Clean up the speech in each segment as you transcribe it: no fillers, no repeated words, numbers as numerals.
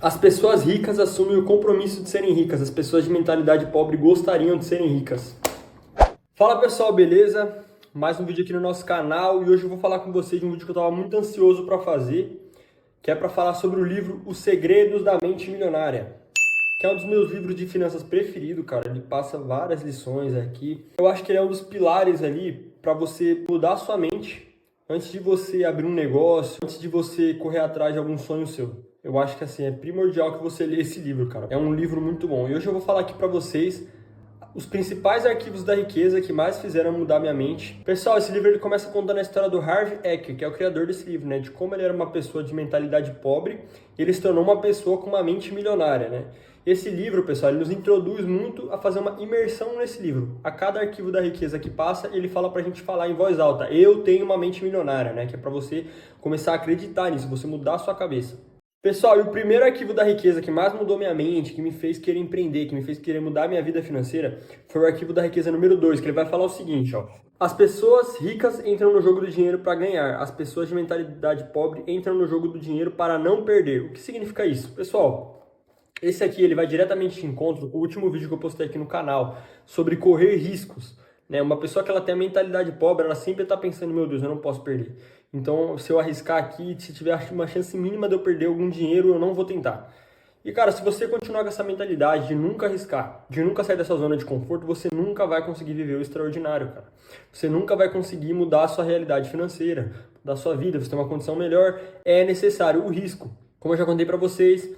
As pessoas ricas assumem o compromisso de serem ricas. As pessoas de mentalidade pobre gostariam de serem ricas. Fala pessoal, beleza? Mais um vídeo aqui no nosso canal e hoje eu vou falar com vocês de um vídeo que eu estava muito ansioso para fazer, que é para falar sobre o livro Os Segredos da Mente Milionária, que é um dos meus livros de finanças preferido, cara. Ele passa várias lições aqui. Eu acho que ele é um dos pilares ali para você mudar a sua mente antes de você abrir um negócio, antes de você correr atrás de algum sonho seu. Eu acho que assim, é primordial que você lê esse livro, cara. É um livro muito bom. E hoje eu vou falar aqui para vocês os principais arquivos da riqueza que mais fizeram mudar minha mente. Pessoal, esse livro ele começa contando a história do Harvey Eker, que é o criador desse livro, né? De como ele era uma pessoa de mentalidade pobre e ele se tornou uma pessoa com uma mente milionária, né? Esse livro, pessoal, ele nos introduz muito a fazer uma imersão nesse livro. A cada arquivo da riqueza que passa, ele fala pra gente falar em voz alta: eu tenho uma mente milionária, né? Que é pra você começar a acreditar nisso, você mudar a sua cabeça. Pessoal, e o primeiro arquivo da riqueza que mais mudou minha mente, que me fez querer empreender, que me fez querer mudar minha vida financeira, foi o arquivo da riqueza número 2, que ele vai falar o seguinte, ó. As pessoas ricas entram no jogo do dinheiro para ganhar. As pessoas de mentalidade pobre entram no jogo do dinheiro para não perder. O que significa isso? Pessoal, esse aqui ele vai diretamente de encontro com o último vídeo que eu postei aqui no canal sobre correr riscos. Né? Uma pessoa que ela tem a mentalidade pobre, ela sempre está pensando, meu Deus, eu não posso perder. Então, se eu arriscar aqui, se tiver uma chance mínima de eu perder algum dinheiro, eu não vou tentar. E, cara, se você continuar com essa mentalidade de nunca arriscar, de nunca sair dessa zona de conforto, você nunca vai conseguir viver o extraordinário, cara. Você nunca vai conseguir mudar a sua realidade financeira, mudar a sua vida, você ter uma condição melhor. É necessário o risco. Como eu já contei para vocês,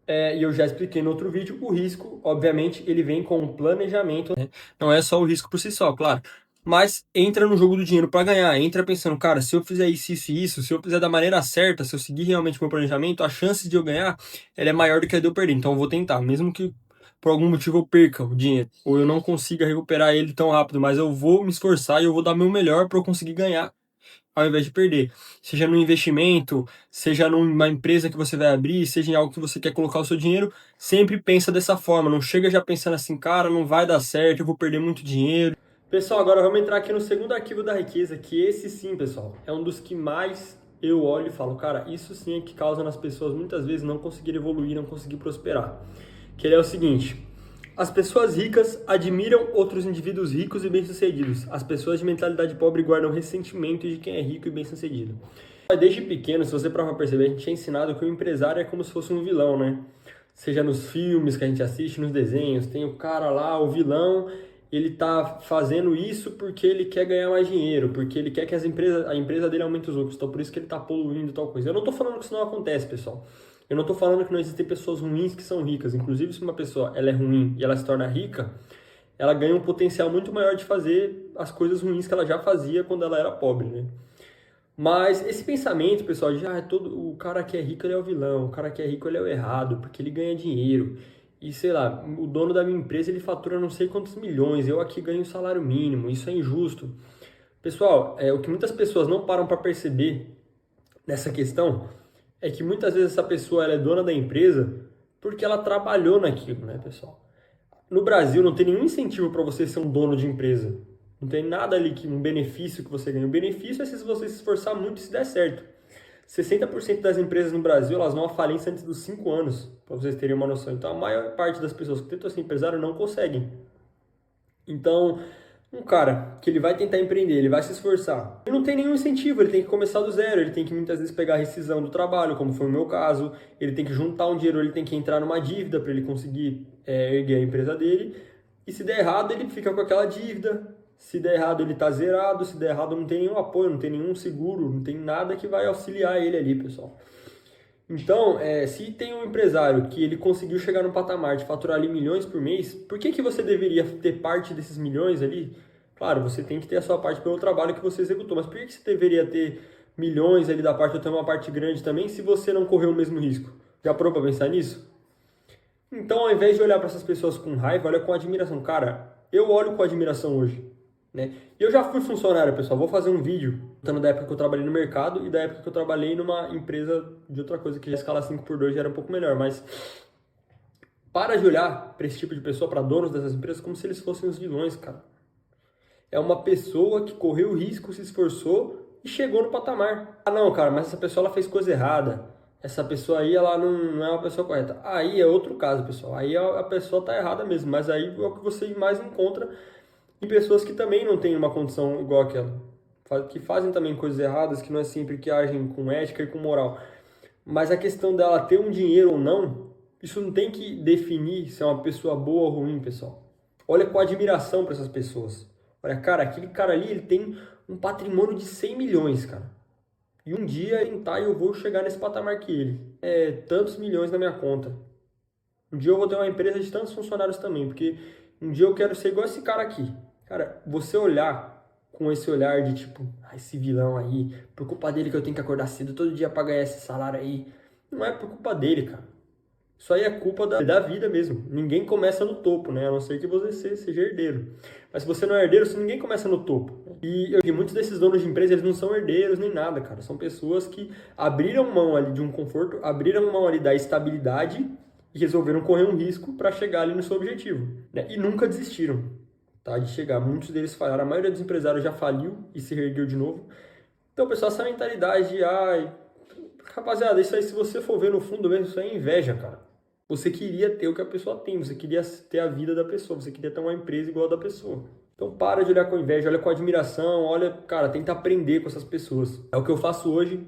e eu já expliquei no outro vídeo, o risco, obviamente, ele vem com um planejamento, né? Não é só o risco por si só, claro. Mas entra no jogo do dinheiro para ganhar, entra pensando, cara, se eu fizer isso e isso, se eu fizer da maneira certa, se eu seguir realmente o meu planejamento, a chance de eu ganhar, ela é maior do que a de eu perder. Então eu vou tentar, mesmo que por algum motivo eu perca o dinheiro, ou eu não consiga recuperar ele tão rápido, mas eu vou me esforçar e eu vou dar meu melhor para eu conseguir ganhar ao invés de perder. Seja no investimento, seja numa empresa que você vai abrir, seja em algo que você quer colocar o seu dinheiro, sempre pensa dessa forma. Não chega já pensando assim, cara, não vai dar certo, eu vou perder muito dinheiro. Pessoal, agora vamos entrar aqui no segundo arquivo da riqueza, que esse sim, pessoal, é um dos que mais eu olho e falo, cara, isso sim é que causa nas pessoas muitas vezes não conseguir evoluir, não conseguir prosperar. Que ele é o seguinte: as pessoas ricas admiram outros indivíduos ricos e bem-sucedidos. As pessoas de mentalidade pobre guardam ressentimento de quem é rico e bem-sucedido. Desde pequeno, se você para perceber, a gente é ensinado que o empresário é como se fosse um vilão, né? Seja nos filmes que a gente assiste, nos desenhos, tem o cara lá, o vilão, ele tá fazendo isso porque ele quer ganhar mais dinheiro, porque ele quer que a empresa dele aumente os lucros, então por isso que ele tá poluindo e tal coisa. Eu não tô falando que isso não acontece, pessoal. Eu não tô falando que não existem pessoas ruins que são ricas. Inclusive, se uma pessoa ela é ruim e ela se torna rica, ela ganha um potencial muito maior de fazer as coisas ruins que ela já fazia quando ela era pobre, né? Mas esse pensamento, pessoal, de todo o cara que é rico ele é o vilão, o cara que é rico ele é o errado, porque ele ganha dinheiro. E sei lá, o dono da minha empresa ele fatura não sei quantos milhões, eu aqui ganho um salário mínimo, isso é injusto. Pessoal, o que muitas pessoas não param para perceber nessa questão é que muitas vezes essa pessoa ela é dona da empresa porque ela trabalhou naquilo, né, pessoal? No Brasil não tem nenhum incentivo para você ser um dono de empresa. Não tem nada ali que um benefício que você ganha. O benefício é se você se esforçar muito e se der certo. 60% das empresas no Brasil elas vão à falência antes dos 5 anos, para vocês terem uma noção. Então a maior parte das pessoas que tentam ser empresário não conseguem. Então, um cara que ele vai tentar empreender, ele vai se esforçar, ele não tem nenhum incentivo, ele tem que começar do zero, ele tem que muitas vezes pegar a rescisão do trabalho, como foi o meu caso, ele tem que juntar um dinheiro, ele tem que entrar numa dívida para ele conseguir erguer a empresa dele, e se der errado ele fica com aquela dívida, se der errado ele tá zerado, se der errado não tem nenhum apoio, não tem nenhum seguro, não tem nada que vai auxiliar ele ali, pessoal. Então, se tem um empresário que ele conseguiu chegar no patamar de faturar ali milhões por mês, por que você deveria ter parte desses milhões ali? Claro, você tem que ter a sua parte pelo trabalho que você executou, mas por que você deveria ter milhões ali da parte ou ter uma parte grande também se você não correu o mesmo risco? Já parou para pensar nisso? Então, ao invés de olhar para essas pessoas com raiva, olha com admiração. Cara, eu olho com admiração hoje. Né? E eu já fui funcionário, pessoal. Vou fazer um vídeo contando da época que eu trabalhei no mercado e da época que eu trabalhei numa empresa de outra coisa que a escala 5x2 já era um pouco melhor. Mas para de olhar para esse tipo de pessoa, para donos dessas empresas, como se eles fossem os vilões, cara. É uma pessoa que correu o risco, se esforçou e chegou no patamar. Ah, não, cara, mas essa pessoa ela fez coisa errada. essa pessoa aí, ela não é uma pessoa correta. Aí é outro caso, pessoal. Aí a pessoa tá errada mesmo, mas aí é o que você mais encontra em pessoas que também não têm uma condição igual àquela. Que fazem também coisas erradas, que não é sempre que agem com ética e com moral. Mas a questão dela ter um dinheiro ou não, isso não tem que definir se é uma pessoa boa ou ruim, pessoal. Olha com admiração para essas pessoas. Olha, cara, aquele cara ali, ele tem um patrimônio de 100 milhões, cara. E um dia tentar eu vou chegar nesse patamar que ele. É tantos milhões na minha conta. Um dia eu vou ter uma empresa de tantos funcionários também, porque um dia eu quero ser igual esse cara aqui. Cara, você olhar com esse olhar de tipo, esse vilão aí, por culpa dele que eu tenho que acordar cedo todo dia pra ganhar esse salário aí. Não é por culpa dele, cara. Isso aí é culpa da vida mesmo. Ninguém começa no topo, né? A não ser que você seja herdeiro. Mas se você não é herdeiro, ninguém começa no topo. E muitos desses donos de empresa, eles não são herdeiros nem nada, cara. São pessoas que abriram mão ali de um conforto, abriram mão ali da estabilidade e resolveram correr um risco para chegar ali no seu objetivo, né? E nunca desistiram, tá, de chegar. Muitos deles falharam. A maioria dos empresários já faliu e se reergueu de novo. Então, pessoal, essa mentalidade de, rapaziada, isso aí, se você for ver no fundo mesmo, isso aí é inveja, cara. Você queria ter o que a pessoa tem, você queria ter a vida da pessoa, você queria ter uma empresa igual a da pessoa. Então para de olhar com inveja, olha com admiração, olha, cara, tenta aprender com essas pessoas. É o que eu faço hoje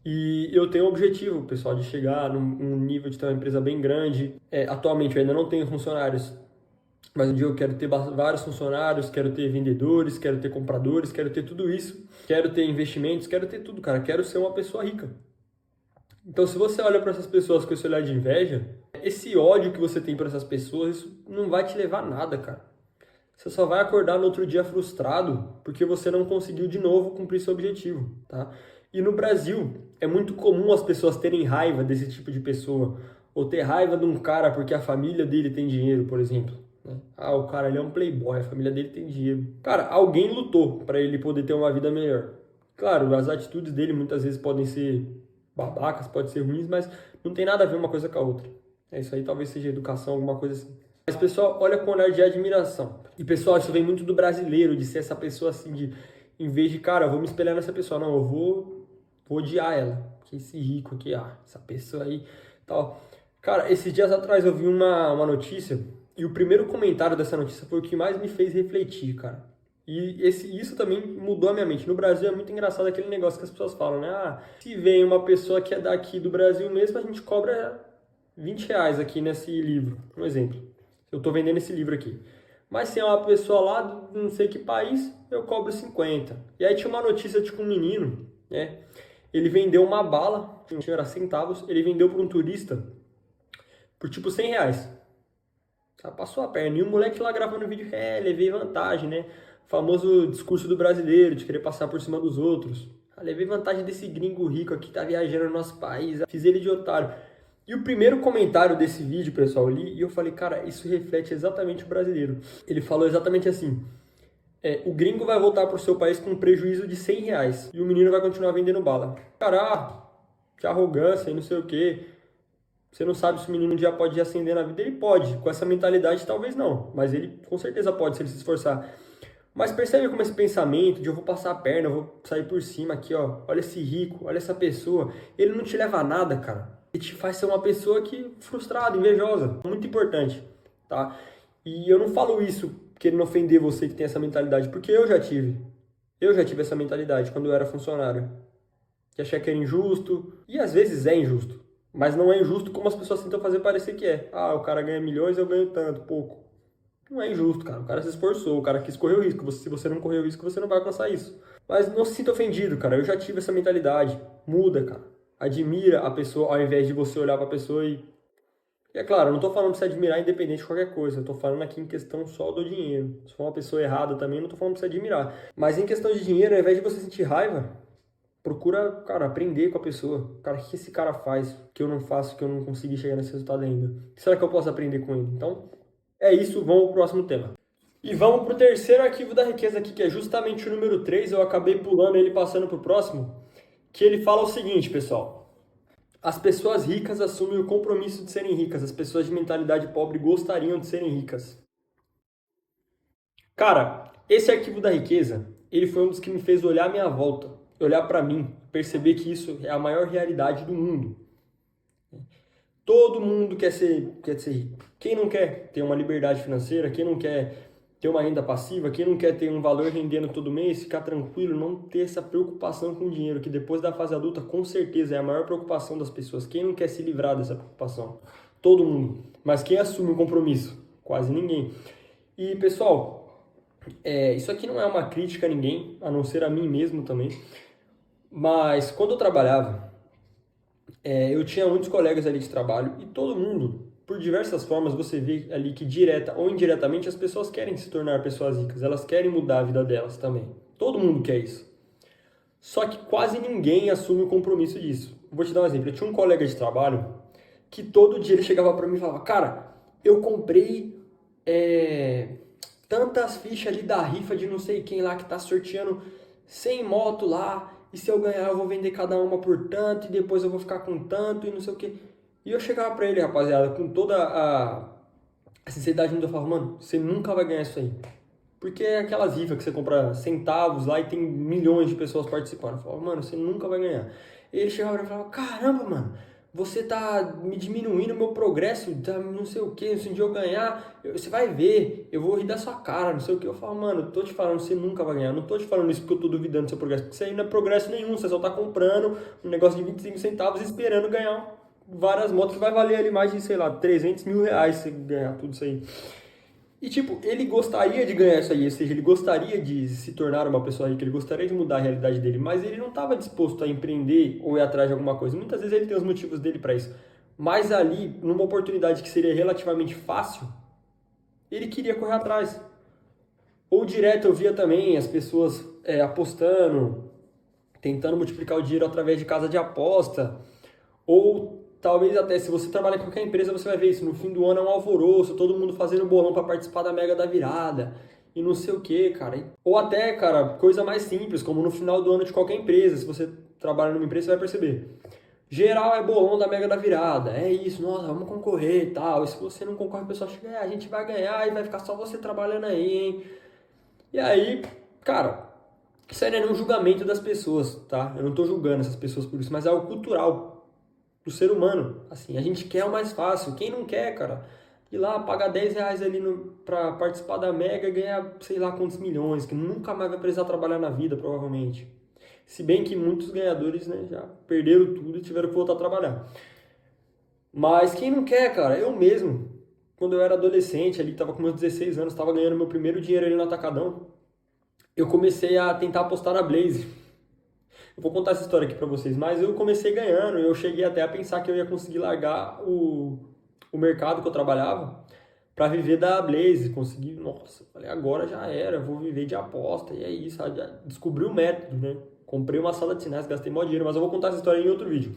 e eu tenho um objetivo, pessoal, de chegar num nível de ter uma empresa bem grande. Atualmente eu ainda não tenho funcionários, mas um dia eu quero ter vários funcionários, quero ter vendedores, quero ter compradores, quero ter tudo isso. Quero ter investimentos, quero ter tudo, cara. Quero ser uma pessoa rica. Então, se você olha para essas pessoas com esse olhar de inveja, esse ódio que você tem para essas pessoas, isso não vai te levar a nada, cara. Você só vai acordar no outro dia frustrado porque você não conseguiu de novo cumprir seu objetivo, tá? E no Brasil, é muito comum as pessoas terem raiva desse tipo de pessoa, ou ter raiva de um cara porque a família dele tem dinheiro, por exemplo, né? O cara ele é um playboy, a família dele tem dinheiro. Cara, alguém lutou para ele poder ter uma vida melhor. Claro, as atitudes dele muitas vezes podem ser babacas, podem ser ruins, mas não tem nada a ver uma coisa com a outra. Isso aí talvez seja educação, alguma coisa assim. Mas, pessoal, olha com um olhar de admiração. E, pessoal, isso vem muito do brasileiro, de ser essa pessoa assim, de, em vez de, cara, eu vou me espelhar nessa pessoa, não, eu vou odiar ela. Que esse rico aqui, essa pessoa aí, tal. Cara, esses dias atrás eu vi uma notícia, e o primeiro comentário dessa notícia foi o que mais me fez refletir, cara. E isso também mudou a minha mente. No Brasil é muito engraçado aquele negócio que as pessoas falam, né? Se vem uma pessoa que é daqui do Brasil mesmo, a gente cobra R$ 20 aqui nesse livro, um exemplo. Eu estou vendendo esse livro aqui. Mas se é uma pessoa lá de não sei que país, eu cobro 50. E aí tinha uma notícia de um menino, né? Ele vendeu uma bala, era centavos, ele vendeu para um turista por tipo R$ 100. Passou a perna. E o moleque lá gravando vídeo, levei vantagem, né? O famoso discurso do brasileiro, de querer passar por cima dos outros. Levei vantagem desse gringo rico aqui que tá viajando no nosso país. Fiz ele de otário. E o primeiro comentário desse vídeo, pessoal, eu li e eu falei, cara, isso reflete exatamente o brasileiro. Ele falou exatamente assim, o gringo vai voltar pro seu país com um prejuízo de R$ 100 e o menino vai continuar vendendo bala. Cara, que arrogância e não sei o quê. Você não sabe se o menino um dia pode ascender na vida. Ele pode, com essa mentalidade talvez não, mas ele com certeza pode se ele se esforçar. Mas percebe como esse pensamento de eu vou passar a perna, eu vou sair por cima aqui, ó. Olha esse rico, olha essa pessoa. Ele não te leva a nada, cara. Ele te faz ser uma pessoa que frustrada, invejosa. Muito importante, tá? E eu não falo isso querendo ofender você que tem essa mentalidade, porque eu já tive. Eu já tive essa mentalidade quando eu era funcionário. Que achei que era injusto, e às vezes é injusto. Mas não é injusto como as pessoas tentam fazer parecer que é. O cara ganha milhões, eu ganho tanto, pouco. Não é injusto, cara. O cara se esforçou, o cara quis correr o risco. Se você não correr o risco, você não vai alcançar isso. Mas não se sinta ofendido, cara. Eu já tive essa mentalidade. Muda, cara. Admira a pessoa ao invés de você olhar pra pessoa e... E é claro, eu não tô falando pra você admirar independente de qualquer coisa. Eu tô falando aqui em questão só do dinheiro. Se for uma pessoa errada também, eu não tô falando pra você admirar. Mas em questão de dinheiro, ao invés de você sentir raiva, procura, cara, aprender com a pessoa. Cara, o que esse cara faz que eu não faço, que eu não consegui chegar nesse resultado ainda? O que será que eu posso aprender com ele? Então, é isso. Vamos pro próximo tema. E vamos pro terceiro arquivo da riqueza aqui, que é justamente o número 3. Eu acabei pulando ele, passando pro próximo. Que ele fala o seguinte, pessoal. As pessoas ricas assumem o compromisso de serem ricas. As pessoas de mentalidade pobre gostariam de serem ricas. Cara, esse arquivo da riqueza, ele foi um dos que me fez olhar à minha volta. Olhar para mim, perceber que isso é a maior realidade do mundo. Todo mundo quer ser rico. Quem não quer ter uma liberdade financeira? Quem não quer ter uma renda passiva? Quem não quer ter um valor rendendo todo mês? Ficar tranquilo, não ter essa preocupação com o dinheiro, que depois da fase adulta, com certeza, é a maior preocupação das pessoas. Quem não quer se livrar dessa preocupação? Todo mundo. Mas quem assume o compromisso? Quase ninguém. E, pessoal, isso aqui não é uma crítica a ninguém, a não ser a mim mesmo também. Mas quando eu trabalhava, eu tinha muitos colegas ali de trabalho e todo mundo, por diversas formas, você vê ali que direta ou indiretamente as pessoas querem se tornar pessoas ricas, elas querem mudar a vida delas também. Todo mundo quer isso. Só que quase ninguém assume o compromisso disso. Vou te dar um exemplo. Eu tinha um colega de trabalho que todo dia ele chegava para mim e falava: Cara, eu comprei tantas fichas ali da rifa de não sei quem lá que tá sorteando 100 moto lá, e se eu ganhar eu vou vender cada uma por tanto, e depois eu vou ficar com tanto, e não sei o que. E eu chegava pra ele, rapaziada, com toda a sinceridade, eu falava: Mano, você nunca vai ganhar isso aí. Porque é aquelas rifas que você compra centavos lá e tem milhões de pessoas participando. Eu falava: Mano, você nunca vai ganhar. E ele chegava pra mim e falava: Caramba, mano, você tá me diminuindo o meu progresso, tá não sei o que, se um dia eu ganhar, você vai ver, eu vou rir da sua cara, não sei o que. Eu falo: Mano, eu tô te falando, você nunca vai ganhar. Eu não tô te falando isso porque eu tô duvidando do seu progresso, porque isso aí não é progresso nenhum, você só tá comprando um negócio de 25 centavos esperando ganhar várias motos que vai valer ali mais de, sei lá, 300 mil reais se ganhar tudo isso aí. E, tipo, ele gostaria de ganhar isso aí, ou seja, ele gostaria de se tornar uma pessoa rica, ele gostaria de mudar a realidade dele, mas ele não estava disposto a empreender ou ir atrás de alguma coisa. Muitas vezes ele tem os motivos dele para isso. Mas ali, numa oportunidade que seria relativamente fácil, ele queria correr atrás. Ou direto eu via também as pessoas apostando, tentando multiplicar o dinheiro através de casa de aposta, ou talvez até, se você trabalha em qualquer empresa, você vai ver isso. No fim do ano é um alvoroço, todo mundo fazendo bolão para participar da Mega da Virada. E não sei o que, cara. Ou até, cara, coisa mais simples, como no final do ano de qualquer empresa. Se você trabalha numa empresa, você vai perceber. Geral é bolão da Mega da Virada. É isso, nossa, vamos concorrer e tal. E se você não concorre, o pessoal chega: a gente vai ganhar e vai ficar só você trabalhando aí, hein? E aí, cara, isso aí não é nenhum julgamento das pessoas, tá? Eu não tô julgando essas pessoas por isso, mas é algo cultural do ser humano. Assim, a gente quer o mais fácil. Quem não quer, cara, ir lá pagar 10 reais ali pra participar da Mega e ganhar sei lá quantos milhões, que nunca mais vai precisar trabalhar na vida, provavelmente. Se bem que muitos ganhadores, né, já perderam tudo e tiveram que voltar a trabalhar. Mas quem não quer, cara, eu mesmo, quando eu era adolescente, ali tava com meus 16 anos, tava ganhando meu primeiro dinheiro ali no Atacadão, eu comecei a tentar apostar na Blaze. Eu vou contar essa história aqui pra vocês, mas eu comecei ganhando, eu cheguei até a pensar que eu ia conseguir largar o mercado que eu trabalhava pra viver da Blaze, consegui, nossa, falei, agora já era, eu vou viver de aposta, e é isso, já descobri o método, né? Comprei uma sala de sinais, gastei mó dinheiro, mas eu vou contar essa história em outro vídeo.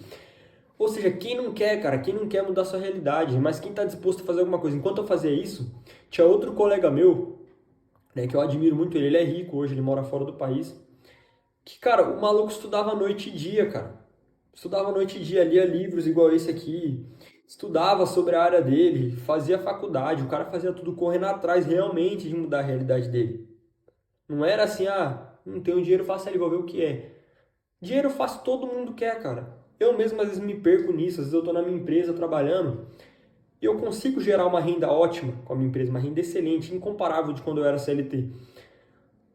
Ou seja, quem não quer, cara, quem não quer mudar sua realidade, mas quem tá disposto a fazer alguma coisa. Enquanto eu fazia isso, tinha outro colega meu, né, que eu admiro muito ele é rico hoje, ele mora fora do país, que, cara, o maluco estudava noite e dia, cara. Estudava noite e dia, lia livros igual esse aqui, estudava sobre a área dele, fazia faculdade, o cara fazia tudo correndo atrás realmente de mudar a realidade dele. Não era assim: não tenho dinheiro, faço ali, vou ver o que é. Dinheiro fácil todo mundo quer, cara. Eu mesmo às vezes me perco nisso, às vezes eu tô na minha empresa trabalhando e eu consigo gerar uma renda ótima com a minha empresa, uma renda excelente, incomparável de quando eu era CLT.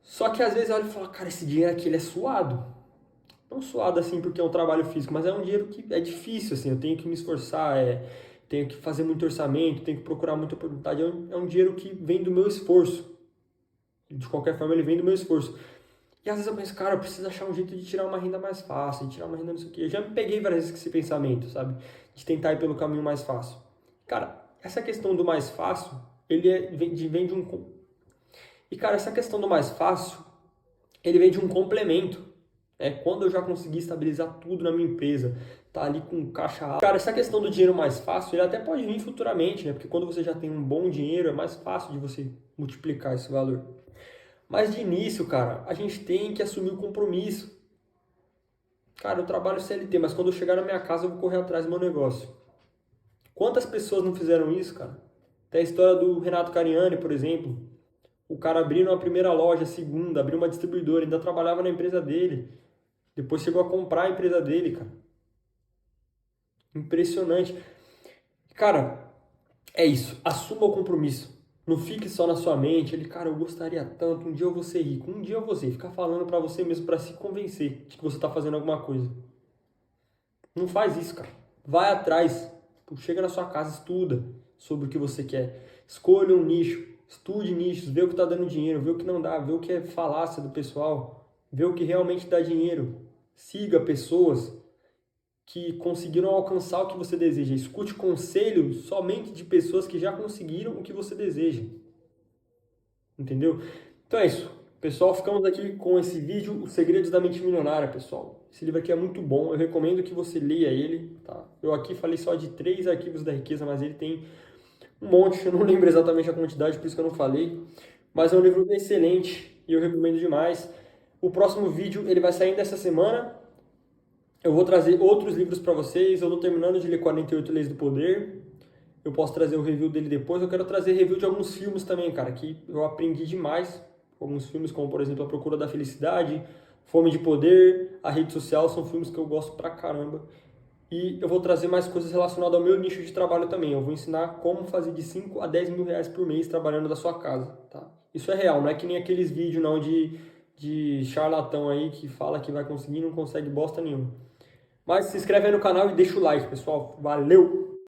Só que às vezes eu olho e falo: cara, esse dinheiro aqui ele é suado. Não suado assim porque é um trabalho físico, mas é um dinheiro que é difícil, assim, eu tenho que me esforçar, tenho que fazer muito orçamento, tenho que procurar muita oportunidade, é um dinheiro que vem do meu esforço. De qualquer forma, ele vem do meu esforço. E às vezes eu penso: cara, eu preciso achar um jeito de tirar uma renda mais fácil, de tirar uma renda não sei o quê. Eu já me peguei várias vezes com esse pensamento, sabe? De tentar ir pelo caminho mais fácil. Cara, essa questão do mais fácil, vem de um... E, cara, essa questão do mais fácil, ele vem de um complemento. Quando eu já consegui estabilizar tudo na minha empresa, tá ali com caixa alta. Cara, essa questão do dinheiro mais fácil, ele até pode vir futuramente, né? Porque quando você já tem um bom dinheiro, é mais fácil de você multiplicar esse valor. Mas de início, cara, a gente tem que assumir o compromisso. Cara, eu trabalho CLT, mas quando eu chegar na minha casa eu vou correr atrás do meu negócio. Quantas pessoas não fizeram isso, cara? Tem a história do Renato Cariani, por exemplo. O cara abriu uma primeira loja, segunda, abriu uma distribuidora, ainda trabalhava na empresa dele. Depois chegou a comprar a empresa dele, cara. Impressionante. Cara, é isso. Assuma o compromisso. Não fique só na sua mente. Cara, eu gostaria tanto. Um dia eu vou ser rico. Um dia eu vou ser. Ficar falando pra você mesmo pra se convencer de que você tá fazendo alguma coisa. Não faz isso, cara. Vai atrás. Chega na sua casa, estuda sobre o que você quer. Escolha um nicho. Estude nichos. Vê o que tá dando dinheiro. Vê o que não dá. Vê o que é falácia do pessoal. Vê o que realmente dá dinheiro. Siga pessoas que conseguiram alcançar o que você deseja. Escute conselhos somente de pessoas que já conseguiram o que você deseja. Entendeu? Então é isso. Pessoal, ficamos aqui com esse vídeo, Os Segredos da Mente Milionária, pessoal. Esse livro aqui é muito bom, eu recomendo que você leia ele, tá? Eu aqui falei só de 3 arquivos da riqueza, mas ele tem um monte, eu não lembro exatamente a quantidade, por isso que eu não falei. Mas é um livro excelente e eu recomendo demais. O próximo vídeo, ele vai sair dessa semana. Eu vou trazer outros livros para vocês. Eu estou terminando de ler 48 Leis do Poder. Eu posso trazer o review dele depois. Eu quero trazer review de alguns filmes também, cara, que eu aprendi demais. Alguns filmes como, por exemplo, A Procura da Felicidade, Fome de Poder, A Rede Social, são filmes que eu gosto pra caramba. E eu vou trazer mais coisas relacionadas ao meu nicho de trabalho também. Eu vou ensinar como fazer de 5 a 10 mil reais por mês trabalhando da sua casa, tá? Isso é real, não é que nem aqueles vídeos não de charlatão aí que fala que vai conseguir e não consegue bosta nenhuma. Mas se inscreve aí no canal e deixa o like, pessoal. Valeu!